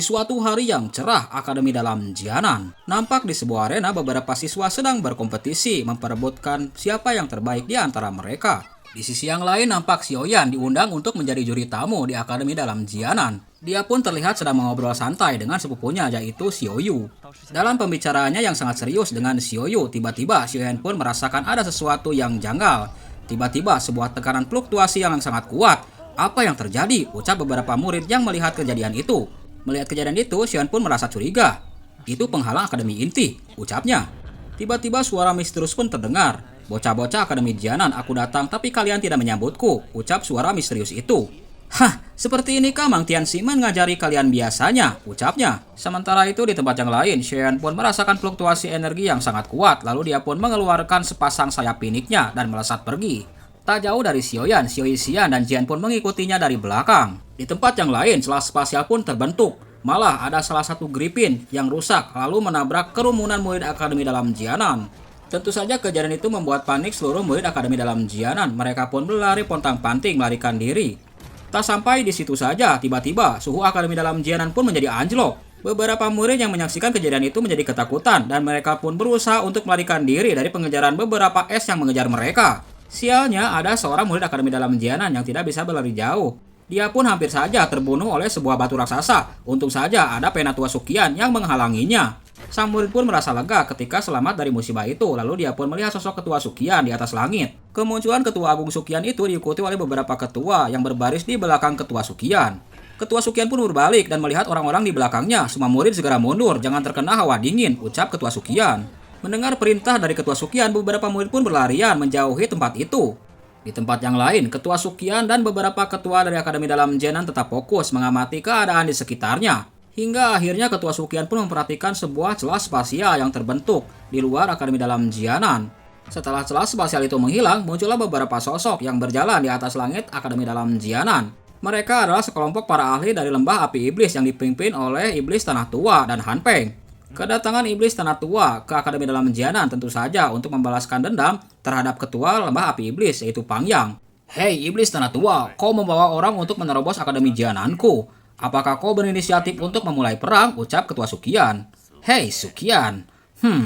Di suatu hari yang cerah Akademi Dalam Jianan, nampak di sebuah arena beberapa siswa sedang berkompetisi memperebutkan siapa yang terbaik di antara mereka. Di sisi yang lain nampak Xiaoyan diundang untuk menjadi juri tamu di Akademi Dalam Jianan. Dia pun terlihat sedang mengobrol santai dengan sepupunya yaitu Xiaoyu. Dalam pembicaraannya yang sangat serius dengan Xiaoyu, tiba-tiba Xiaoyan pun merasakan ada sesuatu yang janggal. Tiba-tiba sebuah tekanan fluktuasi yang sangat kuat. Apa yang terjadi? Ucap beberapa murid yang melihat kejadian itu. Melihat kejadian itu, Xiaoyan pun merasa curiga. Itu penghalang Akademi Inti, ucapnya. Tiba-tiba suara misterius pun terdengar. Bocah-bocah Akademi Jianan, aku datang tapi kalian tidak menyambutku, ucap suara misterius itu. Hah, seperti inikah Mang Tianxi mengajari kalian biasanya, ucapnya. Sementara itu di tempat yang lain, Xiaoyan pun merasakan fluktuasi energi yang sangat kuat, lalu dia pun mengeluarkan sepasang sayap piniknya dan melesat pergi. Tak jauh dari Xiaoyan, Xiaoxian dan Jian pun mengikutinya dari belakang. Di tempat yang lain, celah spasial pun terbentuk. Malah ada salah satu gripin yang rusak lalu menabrak kerumunan murid Akademi Dalam Jianan. Tentu saja kejadian itu membuat panik seluruh murid Akademi Dalam Jianan. Mereka pun berlari pontang-panting melarikan diri. Tak sampai di situ saja, tiba-tiba suhu Akademi Dalam Jianan pun menjadi anjlok. Beberapa murid yang menyaksikan kejadian itu menjadi ketakutan dan mereka pun berusaha untuk melarikan diri dari pengejaran beberapa es yang mengejar mereka. Sialnya, ada seorang murid Akademi Dalam Jianan yang tidak bisa berlari jauh. Dia pun hampir saja terbunuh oleh sebuah batu raksasa. Untung saja ada Penatua Sukian yang menghalanginya. Sang murid pun merasa lega ketika selamat dari musibah itu. Lalu dia pun melihat sosok Ketua Sukian di atas langit. Kemunculan Ketua Agung Sukian itu diikuti oleh beberapa ketua yang berbaris di belakang Ketua Sukian. Ketua Sukian pun berbalik dan melihat orang-orang di belakangnya. Semua murid segera mundur, jangan terkena hawa dingin, ucap Ketua Sukian. Mendengar perintah dari Ketua Sukian, beberapa murid pun berlarian menjauhi tempat itu. Di tempat yang lain, Ketua Sukian dan beberapa ketua dari Akademi Dalam Jianan tetap fokus mengamati keadaan di sekitarnya. Hingga akhirnya Ketua Sukian pun memperhatikan sebuah celah spasial yang terbentuk di luar Akademi Dalam Jianan. Setelah celah spasial itu menghilang, muncullah beberapa sosok yang berjalan di atas langit Akademi Dalam Jianan. Mereka adalah sekelompok para ahli dari lembah api iblis yang dipimpin oleh iblis Tanah Tua dan Han Peng. Kedatangan iblis Tanah Tua ke Akademi Dalam Jianan tentu saja untuk membalaskan dendam terhadap ketua lembah api iblis yaitu Pang Yang. Hei iblis Tanah Tua, kau membawa orang untuk menerobos Akademi Jiananku. Apakah kau berinisiatif untuk memulai perang? Ucap Ketua Sukian. Hei Sukian,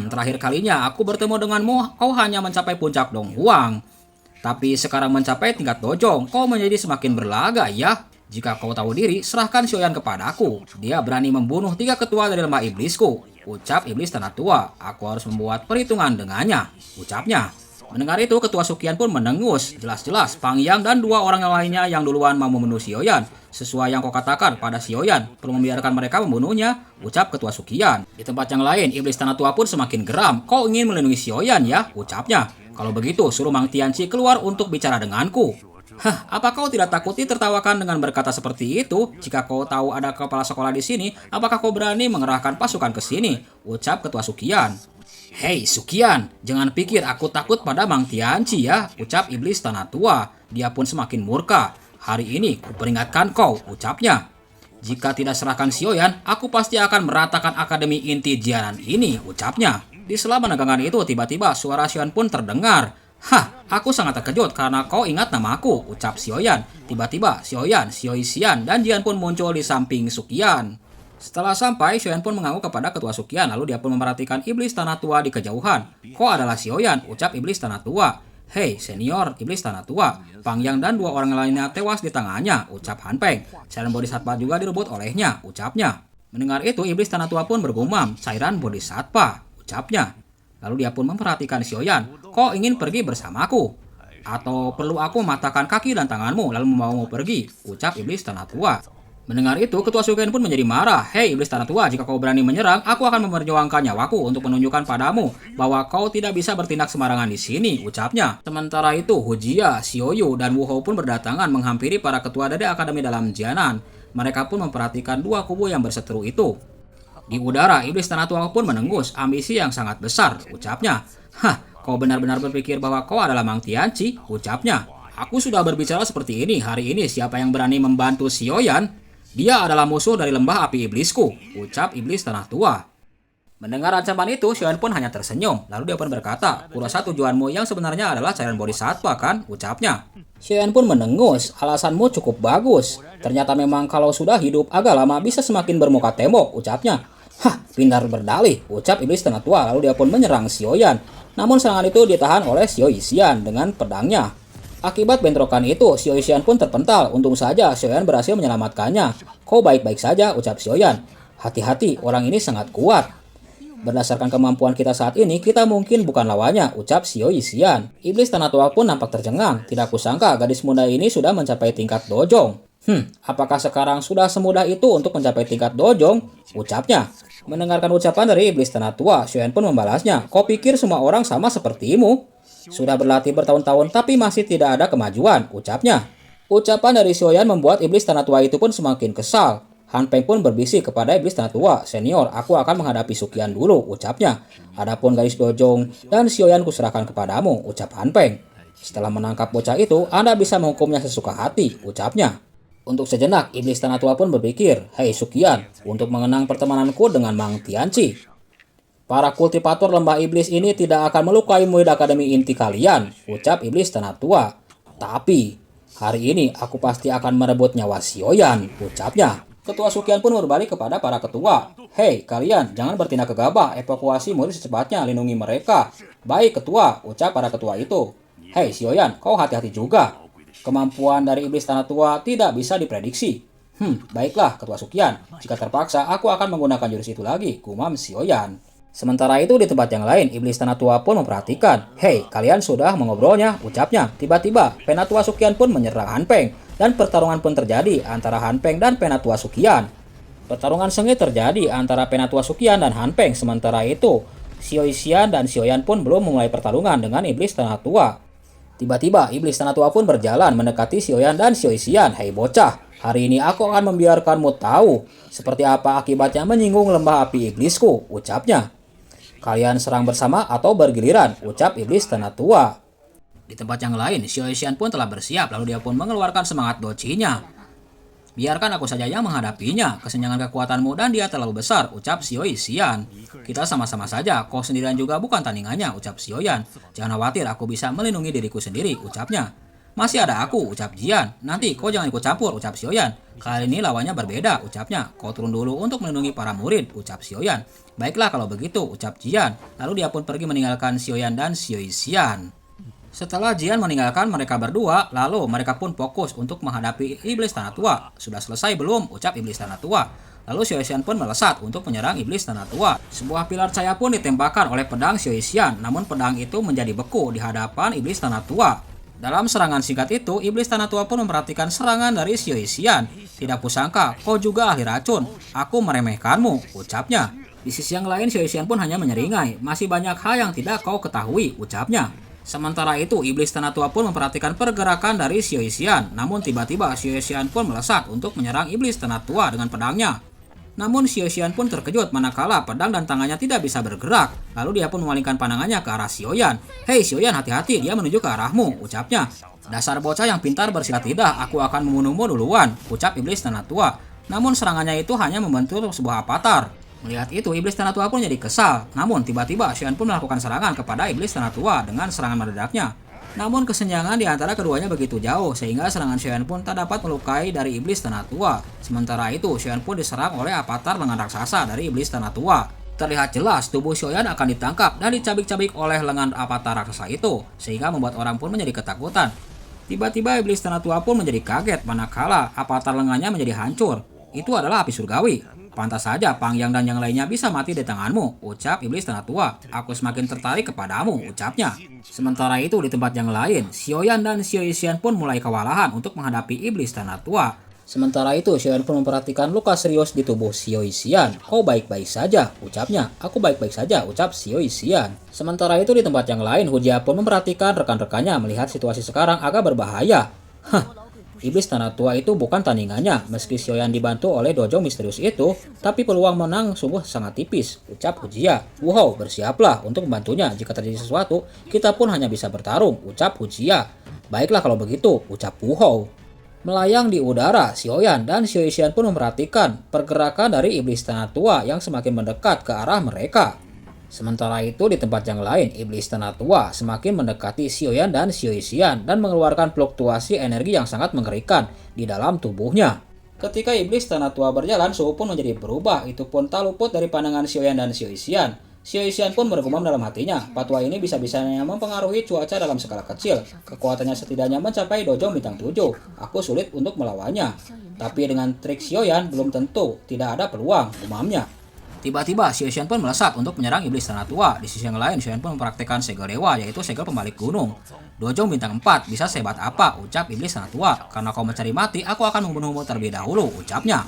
terakhir kalinya aku bertemu denganmu, kau hanya mencapai puncak Dong Huang. Tapi sekarang mencapai tingkat Dojong, kau menjadi semakin berlaga ya. Jika kau tahu diri, serahkan Xiaoyan kepadaku. Dia berani membunuh 3 ketua dari lembah iblisku. Ucap iblis Tanah Tua, aku harus membuat perhitungan dengannya, ucapnya. Mendengar itu, Ketua Sukian pun mendengus. Jelas-jelas, Pang Yang dan 2 orang yang lainnya yang duluan mau membunuh Xiaoyan. Sesuai yang kau katakan pada Xiaoyan, perlu membiarkan mereka membunuhnya, ucap Ketua Sukian. Di tempat yang lain, iblis Tanah Tua pun semakin geram. Kau ingin melindungi Xiaoyan ya, ucapnya. Kalau begitu, suruh Mang Tianxi keluar untuk bicara denganku. Hah, apa kau tidak takut ditertawakan dengan berkata seperti itu? Jika kau tahu ada kepala sekolah di sini, apakah kau berani mengerahkan pasukan ke sini? Ucap Ketua Sukian. Hei Sukian, jangan pikir aku takut pada Mang Tianxi ya, ucap iblis Tanah Tua. Dia pun semakin murka. Hari ini kuperingatkan kau, ucapnya. Jika tidak serahkan Xiaoyan, aku pasti akan meratakan Akademi Inti Jianan ini, ucapnya. Di sela menegangkan itu, tiba-tiba suara Xiaoyan pun terdengar. Hah, aku sangat terkejut karena kau ingat namaku, ucap Xiaoyan. Tiba-tiba Xiaoyan, Xiaoxian, dan Jian pun muncul di samping Sukian. Setelah sampai, Xiaoyan pun mengangguk kepada Ketua Sukian, lalu dia pun memperhatikan iblis Tanah Tua di kejauhan. Kau adalah Xiaoyan, ucap iblis Tanah Tua. Hei, senior iblis Tanah Tua. Pang Yang dan 2 orang lainnya tewas di tangannya, ucap Han Peng. Cairan bodhisattva juga direbut olehnya, ucapnya. Mendengar itu, iblis Tanah Tua pun bergumam, cairan bodhisattva, ucapnya. Lalu dia pun memperhatikan Xiaoyan. Kau ingin pergi bersamaku? Atau perlu aku mematahkan kaki dan tanganmu lalu membawamu pergi? Ucap iblis Tanah Tua. Mendengar itu, Ketua Sukian pun menjadi marah. Hei iblis Tanah Tua, jika kau berani menyerang, aku akan memperjuangkan nyawaku untuk menunjukkan padamu bahwa kau tidak bisa bertindak sembarangan di sini, ucapnya. Sementara itu, Hujia, Xiaoyu, dan Wu Hou pun berdatangan menghampiri para ketua dari Akademi Dalam Jianan. Mereka pun memperhatikan 2 kubu yang berseteru itu. Di udara, iblis Tanah Tua pun menengus, ambisi yang sangat besar, ucapnya. Hah, kau benar-benar berpikir bahwa kau adalah Mang Tianxi, ucapnya. Aku sudah berbicara seperti ini, hari ini siapa yang berani membantu Xiaoyan? Dia adalah musuh dari lembah api iblisku, ucap iblis Tanah Tua. Mendengar ancaman itu, Xiaoyan pun hanya tersenyum. Lalu dia pun berkata, kurasa tujuanmu yang sebenarnya adalah cairan bodhisattva kan? Ucapnya. Xiaoyan pun mendengus, alasanmu cukup bagus. Ternyata memang kalau sudah hidup agak lama bisa semakin bermuka tembok, ucapnya. Hah, pintar berdalih, ucap iblis tengah tua. Lalu dia pun menyerang Xiaoyan. Namun serangan itu ditahan oleh Xiao Yixian dengan pedangnya. Akibat bentrokan itu, Xiao Yixian pun terpental. Untung saja Xiaoyan berhasil menyelamatkannya. Kau baik-baik saja, ucap Xiaoyan. Hati-hati, orang ini sangat kuat. Berdasarkan kemampuan kita saat ini, kita mungkin bukan lawannya, ucap Xiao Yixian. Iblis tanah tua pun nampak tercengang. Tidak kusangka gadis muda ini sudah mencapai tingkat dojong. Apakah sekarang sudah semudah itu untuk mencapai tingkat dojong? Ucapnya. Mendengarkan ucapan dari iblis tanah tua, Xiaoyan pun membalasnya. Kau pikir semua orang sama sepertimu? Sudah berlatih bertahun-tahun tapi masih tidak ada kemajuan, ucapnya. Ucapan dari Xiaoyan membuat iblis tanah tua itu pun semakin kesal. Han Peng pun berbisik kepada iblis tanah tua, senior, aku akan menghadapi Sukian dulu, ucapnya. Adapun gadis dojong dan Xiaoyan kuserahkan kepadamu, ucap Han Peng. Setelah menangkap bocah itu, Anda bisa menghukumnya sesuka hati, ucapnya. Untuk sejenak, iblis tanah tua pun berpikir, hei Sukian, untuk mengenang pertemananku dengan Mang Tianqi. Para kultivator lembah iblis ini tidak akan melukai murid akademi inti kalian, ucap iblis tanah tua. Tapi, hari ini aku pasti akan merebut nyawa Xiaoyan, ucapnya. Ketua Sukian pun berbalik kepada para ketua. Hei, kalian jangan bertindak gegabah, evakuasi murid secepatnya, lindungi mereka. Baik ketua, ucap para ketua itu. Hei Xiaoyan, kau hati-hati juga. Kemampuan dari iblis tanah tua tidak bisa diprediksi. Baiklah ketua Sukian, jika terpaksa aku akan menggunakan jurus itu lagi, gumam Xiaoyan. Sementara itu di tempat yang lain, iblis tanah tua pun memperhatikan. Hei, kalian sudah mengobrolnya, ucapnya. Tiba-tiba, Penatua Sukian pun menyerang Han Peng. Dan pertarungan pun terjadi antara Han Peng dan Penatua Sukian. Pertarungan sengit terjadi antara Penatua Sukian dan Han Peng. Sementara itu, Xiao Yixian dan Xiaoyan pun belum memulai pertarungan dengan iblis tanah tua. Tiba-tiba, iblis tanah tua pun berjalan mendekati Xiaoyan dan Xiao Yixian. Hei bocah, hari ini aku akan membiarkanmu tahu seperti apa akibatnya menyinggung lembah api iblisku, ucapnya. Kalian serang bersama atau bergiliran, ucap iblis tanah tua. Di tempat yang lain, Xiao Yixian pun telah bersiap, lalu dia pun mengeluarkan semangat docinya. Biarkan aku saja yang menghadapinya, kesenjangan kekuatanmu dan dia terlalu besar, ucap Xiao Yixian. Kita sama-sama saja, kau sendirian juga bukan tandingannya, ucap Xiaoyan. Jangan khawatir, aku bisa melindungi diriku sendiri, ucapnya. Masih ada aku, ucap Jian. Nanti kau jangan ikut campur, ucap Xiaoyan. Kali ini lawannya berbeda, ucapnya. Kau turun dulu untuk melindungi para murid, ucap Xiaoyan. Baiklah kalau begitu, ucap Jian. Lalu dia pun pergi meninggalkan Xiaoyan dan Xiao Yixian. Setelah Jian meninggalkan mereka berdua, lalu mereka pun fokus untuk menghadapi iblis tanah tua. Sudah selesai belum? Ucap iblis tanah tua. Lalu Xiao Yixian pun melesat untuk menyerang iblis tanah tua. Sebuah pilar cahaya pun ditembakkan oleh pedang Xiao Yixian, namun pedang itu menjadi beku di hadapan iblis tanah tua. Dalam serangan singkat itu, iblis tanah tua pun memperhatikan serangan dari Xiao Yixian. Tidak kusangka, kau juga ahli racun. Aku meremehkanmu, ucapnya. Di sisi yang lain, Xiao Yixian pun hanya menyeringai. Masih banyak hal yang tidak kau ketahui, ucapnya. Sementara itu, iblis tanah tua pun memperhatikan pergerakan dari Xiao Yixian. Namun tiba-tiba Xiao Yixian pun melesat untuk menyerang iblis tanah tua dengan pedangnya. Namun Xiao Yixian pun terkejut manakala pedang dan tangannya tidak bisa bergerak. Lalu dia pun memalingkan pandangannya ke arah Xiaoyan. Hei Xiaoyan, hati-hati, dia menuju ke arahmu, ucapnya. Dasar bocah yang pintar bersilat lidah, aku akan membunuhmu duluan, ucap iblis tanah tua. Namun serangannya itu hanya membentur sebuah avatar. Melihat itu, iblis tanah tua pun jadi kesal. Namun tiba-tiba Xiaoyan pun melakukan serangan kepada iblis tanah tua dengan serangan mendadak-nya. Namun kesenjangan di antara keduanya begitu jauh sehingga serangan Xiaoyan pun tak dapat melukai dari iblis tanah tua. Sementara itu, Xiaoyan pun diserang oleh avatar lengan raksasa dari iblis tanah tua. Terlihat jelas tubuh Xiaoyan akan ditangkap dan dicabik-cabik oleh lengan avatar raksasa itu, sehingga membuat orang pun menjadi ketakutan. Tiba-tiba iblis tanah tua pun menjadi kaget manakala avatar lengannya menjadi hancur. Itu adalah api surgawi. Pantas saja Pangyang dan yang lainnya bisa mati di tanganmu, ucap iblis tanah tua. Aku semakin tertarik kepadamu, ucapnya. Sementara itu di tempat yang lain, Xiaoyan dan Xiao Yixian pun mulai kewalahan untuk menghadapi iblis tanah tua. Sementara itu Xiaoyan pun memperhatikan luka serius di tubuh Xiao Yixian. Kau baik-baik saja, ucapnya. Aku baik-baik saja, ucap Xiao Yixian. Sementara itu di tempat yang lain, Hu Jia pun memperhatikan rekan-rekannya melihat situasi sekarang agak berbahaya. Iblis tanah tua itu bukan tandingannya. Meski Xiaoyan dibantu oleh dojo misterius itu, tapi peluang menang sungguh sangat tipis, ucap Hu Jia. Wuhou, bersiaplah untuk membantunya. Jika terjadi sesuatu, kita pun hanya bisa bertarung, ucap Hu Jia. Baiklah kalau begitu, ucap Wuhou. Melayang di udara, Xiaoyan dan Xiaoxian pun memperhatikan pergerakan dari iblis tanah tua yang semakin mendekat ke arah mereka. Sementara itu di tempat yang lain, iblis tanah tua semakin mendekati Xiaoyan dan Xiaoxian dan mengeluarkan fluktuasi energi yang sangat mengerikan di dalam tubuhnya. Ketika iblis tanah tua berjalan, suhu pun menjadi berubah. Itu pun tak luput dari pandangan Xiaoyan dan Xiaoxian. Xiaoxian pun bergumam dalam hatinya, fatwa ini bisa-bisanya mempengaruhi cuaca dalam skala kecil. Kekuatannya setidaknya mencapai dojong bintang 7. Aku sulit untuk melawannya. Tapi dengan trik Xiaoyan belum tentu, tidak ada peluang, gumamnya. Tiba-tiba Xiaoxian pun melesat untuk menyerang iblis tanah tua. Di sisi yang lain, Xiaoyan pun mempraktikkan segel dewa, yaitu segel pembalik gunung. Dojong bintang 4, bisa sehebat apa, ucap iblis tanah tua. Karena kau mencari mati, aku akan membunuhmu terlebih dahulu, ucapnya.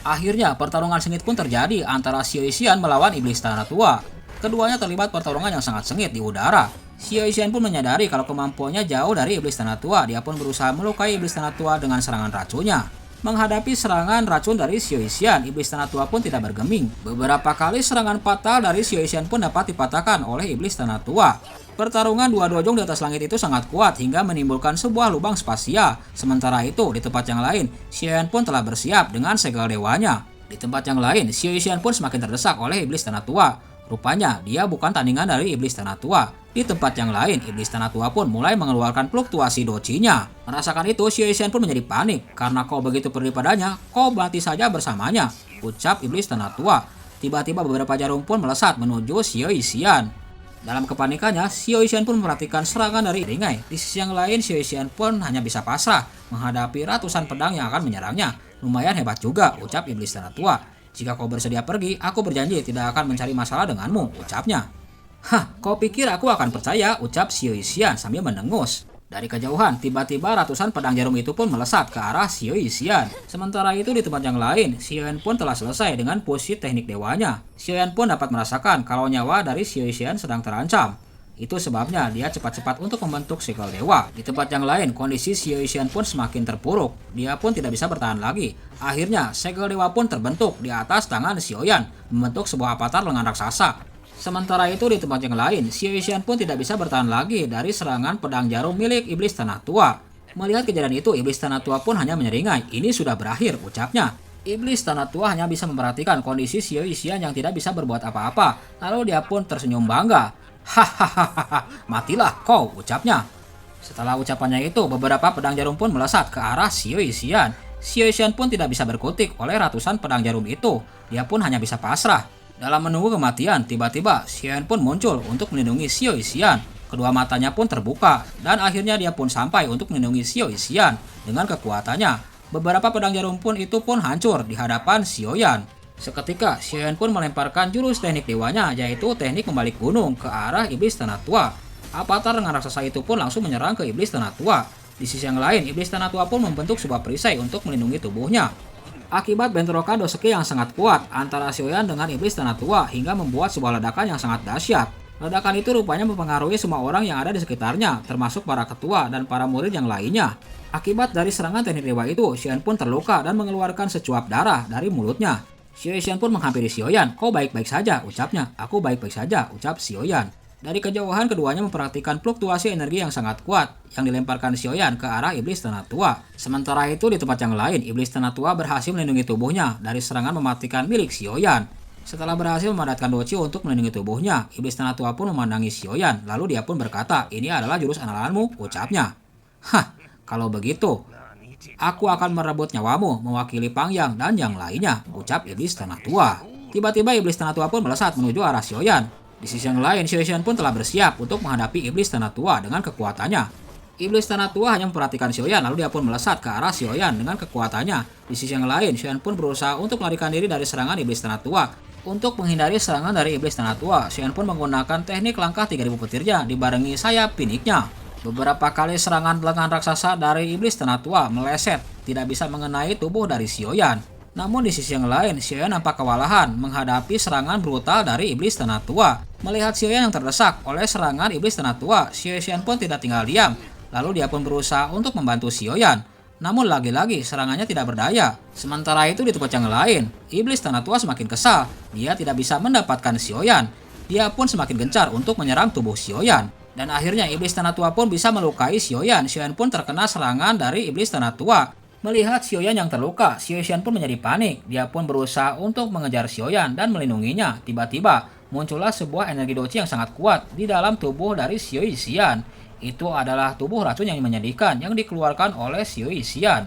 Akhirnya, pertarungan sengit pun terjadi antara Xiaoxian melawan iblis tanah tua. Keduanya terlibat pertarungan yang sangat sengit di udara. Xiaoxian pun menyadari kalau kemampuannya jauh dari iblis tanah tua. Dia pun berusaha melukai iblis tanah tua dengan serangan racunnya. Menghadapi serangan racun dari Xiaoxian, iblis tanah tua pun tidak bergeming. Beberapa kali serangan fatal dari Xiaoxian pun dapat dipatahkan oleh iblis tanah tua. Pertarungan dua dojong di atas langit itu sangat kuat hingga menimbulkan sebuah lubang spasial. Sementara itu, di tempat yang lain, Xiaoyan pun telah bersiap dengan segel dewanya. Di tempat yang lain, Xiaoxian pun semakin terdesak oleh iblis tanah tua. Rupanya, dia bukan tandingan dari iblis tanah tua. Di tempat yang lain, iblis tanah tua pun mulai mengeluarkan fluktuasi docinya. Merasakan itu, Xiaoxian pun menjadi panik. Karena kau begitu peduli padanya, kau mati saja bersamanya, ucap iblis tanah tua. Tiba-tiba beberapa jarum pun melesat menuju Xiaoxian. Dalam kepanikannya, Xiaoxian pun memperhatikan serangan dari ringai. Di sisi yang lain, Xiaoxian pun hanya bisa pasrah menghadapi ratusan pedang yang akan menyerangnya. Lumayan hebat juga, ucap iblis tanah tua. Jika kau bersedia pergi, aku berjanji tidak akan mencari masalah denganmu, ucapnya. Hah, kau pikir aku akan percaya, ucap Xiaoxian sambil mendengus. Dari kejauhan, tiba-tiba ratusan pedang jarum itu pun melesat ke arah Xiaoxian. Sementara itu di tempat yang lain, Xiaoyan pun telah selesai dengan posisi teknik dewanya. Xiaoyan pun dapat merasakan kalau nyawa dari Xiaoxian sedang terancam. Itu sebabnya dia cepat-cepat untuk membentuk segel dewa. Di tempat yang lain, kondisi Xiaoxian pun semakin terpuruk. Dia pun tidak bisa bertahan lagi. Akhirnya, segel dewa pun terbentuk di atas tangan Xiaoyan, membentuk sebuah avatar lengan raksasa. Sementara itu di tempat yang lain, Xiaoxian pun tidak bisa bertahan lagi dari serangan pedang jarum milik iblis tanah tua. Melihat kejadian itu, iblis tanah tua pun hanya menyeringai. Ini sudah berakhir, ucapnya. Iblis tanah tua hanya bisa memperhatikan kondisi Xiaoxian yang tidak bisa berbuat apa-apa. Lalu dia pun tersenyum bangga. Hahaha, matilah kau, ucapnya. Setelah ucapannya itu, beberapa pedang jarum pun melesat ke arah Xiaoxian. Xiaoxian pun tidak bisa berkutik oleh ratusan pedang jarum itu. Dia pun hanya bisa pasrah. Dalam menunggu kematian, tiba-tiba Xiaoyan pun muncul untuk melindungi Xiaoxian. Kedua matanya pun terbuka, dan akhirnya dia pun sampai untuk melindungi Xiaoxian. Dengan kekuatannya, beberapa pedang jarum pun itu pun hancur di hadapan Xiaoyan. Seketika, Xiaoyan pun melemparkan jurus teknik dewanya, yaitu teknik membalik gunung ke arah iblis tanah tua. Avatar dengan raksasa itu pun langsung menyerang ke iblis tanah tua. Di sisi yang lain, iblis tanah tua pun membentuk sebuah perisai untuk melindungi tubuhnya. Akibat bentrokan doski yang sangat kuat antara Xiaoyan dengan iblis tanah tua hingga membuat sebuah ledakan yang sangat dahsyat. Ledakan itu rupanya mempengaruhi semua orang yang ada di sekitarnya, termasuk para ketua dan para murid yang lainnya. Akibat dari serangan teknik dewa itu, Xiaoyan pun terluka dan mengeluarkan secuap darah dari mulutnya. Xiaoyan pun menghampiri Xiaoyan. Kau baik-baik saja, ucapnya. Aku baik-baik saja, ucap Xiaoyan. Dari kejauhan keduanya memperhatikan fluktuasi energi yang sangat kuat yang dilemparkan Xiaoyan ke arah iblis tanah tua. Sementara itu di tempat yang lain, iblis tanah tua berhasil melindungi tubuhnya dari serangan mematikan milik Xiaoyan. Setelah berhasil memadatkan doci untuk melindungi tubuhnya, iblis tanah tua pun memandangi Xiaoyan. Lalu dia pun berkata, ini adalah jurus andalanmu, ucapnya. Hah, kalau begitu, aku akan merebut nyawamu mewakili Pangyang dan yang lainnya, ucap iblis tanah tua. Tiba-tiba iblis tanah tua pun melesat menuju arah Xiaoyan. Di sisi yang lain, Xiaoyan pun telah bersiap untuk menghadapi iblis tanah tua dengan kekuatannya. Iblis tanah tua hanya memperhatikan Xiaoyan, lalu dia pun melesat ke arah Xiaoyan dengan kekuatannya. Di sisi yang lain, Xiaoyan pun berusaha untuk melarikan diri dari serangan iblis tanah tua. Untuk menghindari serangan dari iblis tanah tua, Xiaoyan pun menggunakan teknik langkah 3000 petirnya dibarengi sayap piniknya. Beberapa kali serangan lengan raksasa dari iblis tanah tua meleset, tidak bisa mengenai tubuh dari Xiaoyan. Namun di sisi yang lain, Xiaoyan nampak kewalahan menghadapi serangan brutal dari iblis tanah tua. Melihat Xiaoyan yang terdesak oleh serangan iblis tanah tua, Xiaoyan pun tidak tinggal diam. Lalu dia pun berusaha untuk membantu Xiaoyan. Namun lagi-lagi serangannya tidak berdaya. Sementara itu di tempat yang lain, iblis tanah tua semakin kesal. Dia tidak bisa mendapatkan Xiaoyan. Dia pun semakin gencar untuk menyerang tubuh Xiaoyan. Dan akhirnya iblis tanah tua pun bisa melukai Xiaoyan. Xiaoyan pun terkena serangan dari iblis tanah tua. Melihat Xiaoyan yang terluka, Xiaoyan pun menjadi panik. Dia pun berusaha untuk mengejar Xiaoyan dan melindunginya. Tiba-tiba, muncullah sebuah energi doci yang sangat kuat di dalam tubuh dari Xiaoyan. Itu adalah tubuh racun yang menyedihkan yang dikeluarkan oleh Xiaoyan.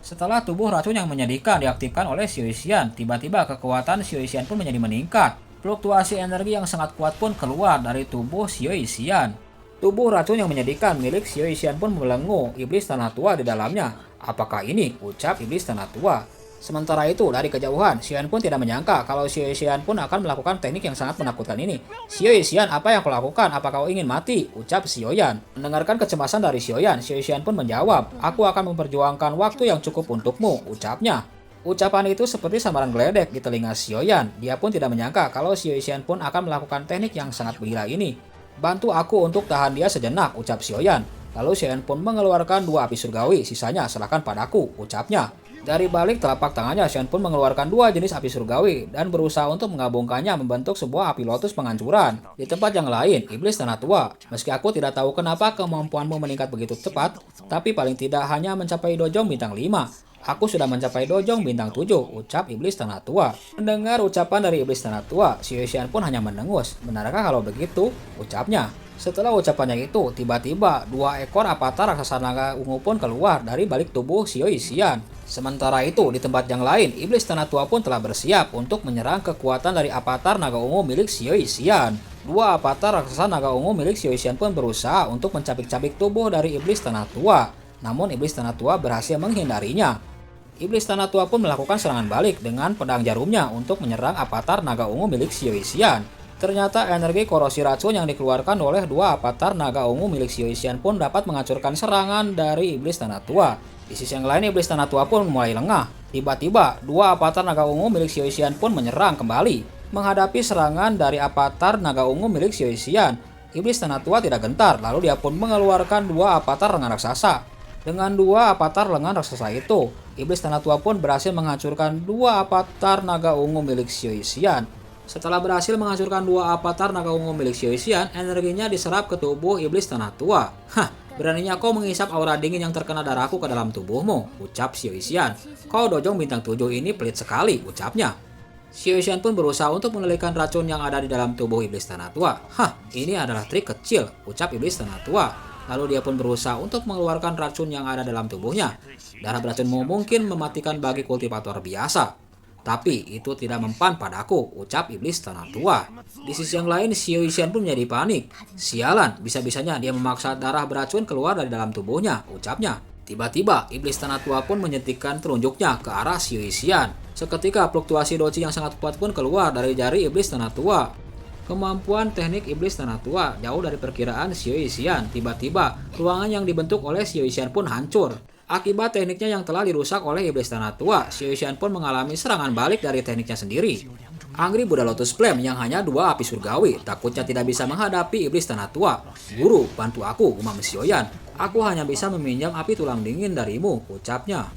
Setelah tubuh racun yang menyedihkan diaktifkan oleh Xiaoyan, tiba-tiba kekuatan Xiaoyan pun menjadi meningkat. Fluktuasi energi yang sangat kuat pun keluar dari tubuh Xiaoyan. Tubuh racun yang menyedihkan milik Xiaoyan pun membelenggu iblis tanah tua di dalamnya. Apakah ini? Ucap iblis tanah tua. Sementara itu, dari kejauhan, Xiaoyan pun tidak menyangka kalau Xiaoyan pun akan melakukan teknik yang sangat menakutkan ini. Xiaoyan, apa yang kau lakukan? Apakah kau ingin mati? Ucap Xiaoyan. Mendengarkan kecemasan dari Xiaoyan pun menjawab, aku akan memperjuangkan waktu yang cukup untukmu, ucapnya. Ucapan itu seperti samaran geledek di telinga Xiaoyan. Dia pun tidak menyangka kalau Xiaoyan pun akan melakukan teknik yang sangat gila ini. Bantu aku untuk tahan dia sejenak, ucap Xiaoyan. Lalu Xiaoyan pun mengeluarkan 2 api surgawi, sisanya serahkan padaku, ucapnya. Dari balik telapak tangannya, Xiaoyan pun mengeluarkan 2 jenis api surgawi dan berusaha untuk menggabungkannya membentuk sebuah api lotus penghancuran. Di tempat yang lain, iblis tanah tua. Meski aku tidak tahu kenapa kemampuanmu meningkat begitu cepat, tapi paling tidak hanya mencapai dojong bintang 5. Aku sudah mencapai dojong bintang 7, ucap iblis tanah tua. Mendengar ucapan dari iblis tanah tua, Xiaoyan pun hanya mendengus. Benarkah kalau begitu? Ucapnya. Setelah ucapannya itu, tiba-tiba 2 ekor avatar raksasa naga ungu pun keluar dari balik tubuh Xiaoyan. Sementara itu, di tempat yang lain, iblis tanah tua pun telah bersiap untuk menyerang kekuatan dari avatar naga ungu milik Xiaoyan. 2 avatar raksasa naga ungu milik Xiaoyan pun berusaha untuk mencabik-cabik tubuh dari iblis tanah tua. Namun iblis tanah tua berhasil menghindarinya. Iblis tanah tua pun melakukan serangan balik dengan pedang jarumnya untuk menyerang avatar naga ungu milik Xiaoyan. Ternyata energi korosi racun yang dikeluarkan oleh 2 avatar naga ungu milik Xiaoyan pun dapat menghancurkan serangan dari iblis tanah tua. Di sisi yang lain, iblis tanah tua pun mulai lengah. Tiba-tiba, 2 avatar naga ungu milik Xiaoyan pun menyerang kembali. Menghadapi serangan dari avatar naga ungu milik Xiaoyan, iblis tanah tua tidak gentar, lalu dia pun mengeluarkan 2 avatar lengan raksasa. Dengan 2 avatar lengan raksasa itu, iblis tanah tua pun berhasil menghancurkan 2 avatar naga ungu milik Xiaoyan. Setelah berhasil menghancurkan 2 avatar naga ungu milik Xiaoyan, energinya diserap ke tubuh iblis tanah tua. Hah, beraninya kau menghisap aura dingin yang terkena darahku ke dalam tubuhmu, ucap Xiaoyan. Kau dojong bintang 7 ini pelit sekali, ucapnya. Xiaoyan pun berusaha untuk menelitikan racun yang ada di dalam tubuh iblis tanah tua. Hah, ini adalah trik kecil, ucap iblis tanah tua. Lalu dia pun berusaha untuk mengeluarkan racun yang ada dalam tubuhnya. Darah beracunmu mungkin mematikan bagi kultivator biasa. Tapi itu tidak mempan padaku, ucap iblis tanah tua. Di sisi yang lain, Xiaoyan pun menjadi panik. Sialan, bisa-bisanya dia memaksa darah beracun keluar dari dalam tubuhnya, ucapnya. Tiba-tiba, iblis tanah tua pun menyetikkan telunjuknya ke arah Xiaoyan. Seketika fluktuasi doci yang sangat kuat pun keluar dari jari iblis tanah tua. Kemampuan teknik iblis tanah tua jauh dari perkiraan Xiaoyan. Tiba-tiba, ruangan yang dibentuk oleh Xiaoyan pun hancur. Akibat tekniknya yang telah dirusak oleh iblis tanah tua, Xiaoyan pun mengalami serangan balik dari tekniknya sendiri. Angry Buddha Lotus Flame yang hanya 2 api surgawi, takutnya tidak bisa menghadapi iblis tanah tua. Guru, bantu aku, gumam Xiaoyan. Aku hanya bisa meminjam api tulang dingin darimu, ucapnya.